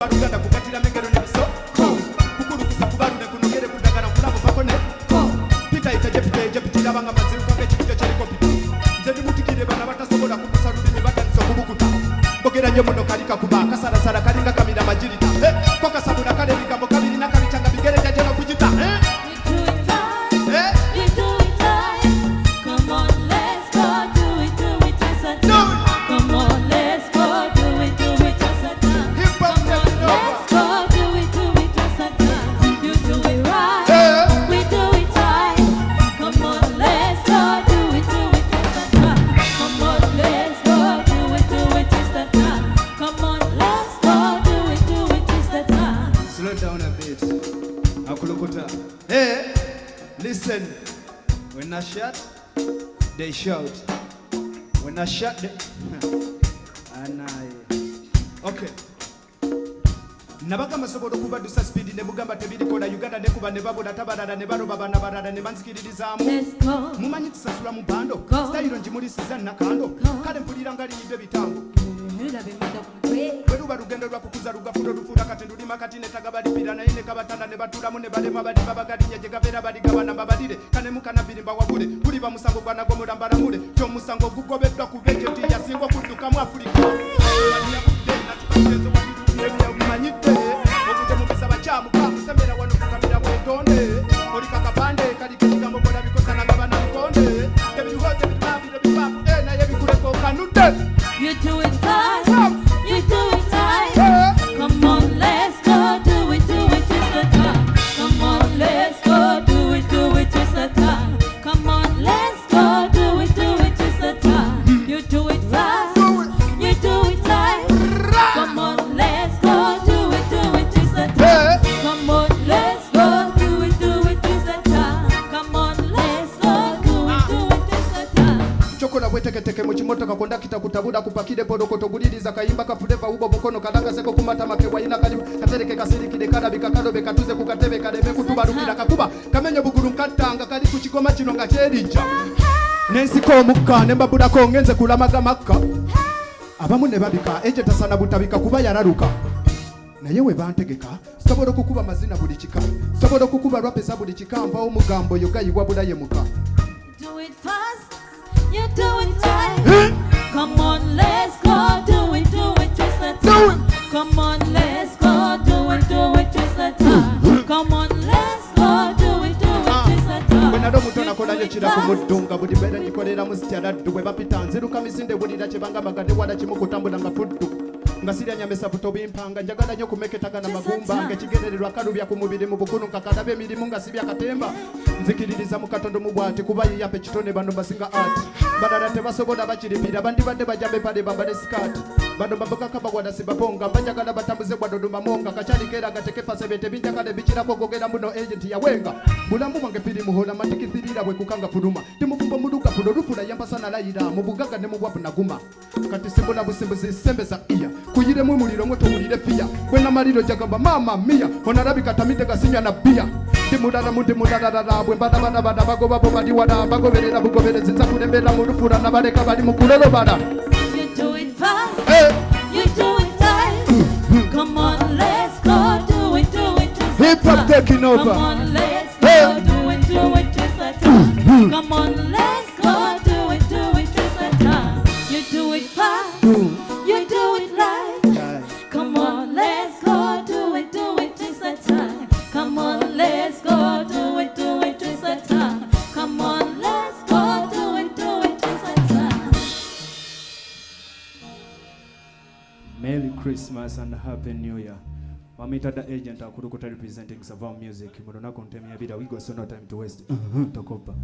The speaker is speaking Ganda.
Baruganda kukatira mengero nebiso kukuru kusakubaru ne kunogere kudagana kulabo bakone pita iteje pitira banga maziru kange chikyo cheriko pita nzendi mutikire bana batasobola kukusa rubini batanso kubukuta bogera nyo muno kalika kuba kasara sara kalinga kamira majirita koka sabuna kale bigambo kabiri na kabichanga bigere jaje no kujita Hey, listen. When I shout, they shout. When I shout, they... Okay. Nabaga masobola kubadusa speed ne mugamba tebiri kola Uganda ne kuba ne baboda tabarada ne baroba bana barada ne banzikiririzamu. Mumanyi tusasula mu bando. Style njimuli sizana kando. Kale mpulira ngali ibe bitango. Weruba rugendo rwa kukuza rugafundo rufura katenduli makati ne tagabali pirana ine kabatanda ne batula mu ne balema bali babagadi nyeje gavera bali gabana babalire kane mukana birimba wabule kuli ba musango gwana gomoda mbaramule cyo musango gugobedwa kubejeti yasingo kuduka mu Afrika baliya kudena tukenzo wabirubire ya umanyite okuje mu bisaba cyamu kamusemera wano kukamira bwetonde oli kakapande kali kigambo bola bikosana gabana bikonde kebihote bitmabire bibabu na yebikureko kanude. You do it fast, you do it tight. Come on, let's go, do it just a time. Come on, let's go, do it just a time. Come on, let's go, do it just a time. You do it fast, you do it tight. Come on, let's go, do it just a time. Come on, let's go, do it just a time. Come on, let's go, do it just a time. Chokola bweteketeke mu kimotoka kondakita kutabula kupakide podokoto guliriza kayimba kapuleva ubo bukono kadanga seko kumata makewa ina kali katereke kasirikide kalabika kadobe katuze kukatebe kadebe kutubarukira kakuba kamenye buguru nkatanga kali ku kigoma kino nga kyerija nensiko mukka ne mbabula ko ngenze kulamaga makka abamu ne babika eje tasana butabika kuba yararuka naye we bantegeka sobola kukuba mazina buli kika sobola kukuba rwapesa buli kikamba omugambo yogayiwa bulaye muka. Do it fast, you do it tight. Come on, let's go, do it just a time. Come on, let's go, do it just a time. Come on, let's go, do it just a time. When I don't mutona kola yechira kumudunga budi bere nikolera muzitya dwe bapita nziruka misinde bulira kibanga bagade wala kimukutambula nga fuddu ngasirya nyamesa butobi impanga njagala nyo kumeketaga na magumba ngekigerererwa kalubya ku mubiri mu bukunu kakadabe emirimu ngasibya katemba nzikiririza mu katondo mu bwati kuba yape kitone bano basinga art badala tebasobola bakiripira bandi badde bajambe pale bambale skirt bado bamboka kabagwada sibaponga banjagala batambuze bwadoduma monga kachali kera gatekefa sebete binjagala bikirako gogera muno agent ya wenga bulambu mwange pili muhola matikithirira bwe kukanga furuma timufumbo muduka fudo rufula yambasana layira mu bugaga ne mu bwapu naguma kati simbola busimbuzi sembeza iya kuyire mu muliro ngoto mulire fia bwena mariro jagamba mama mia onarabika tamite gasinya na bia timudara bwe bada bagoba bo badi wada bagoberera bugobereza nzakulembera mu rufura nabaleka bali mu kulolo bada. You do it fast, you do it tight. Come on, let's go, do it just a time. Hip hop taking over. Come on, let's go, do it just a time. Come on, let's go, do it just a time. You do it fast, you do it right. Come on, let's go, do it just a time. Come on, let's go, do it just a time. Come on, let's go, do it just a time. Merry Christmas and Happy New Year. Mamita the agent akurukuta representing Savon Music. Mudona kontemia bida we got so no time to waste. Tokopa.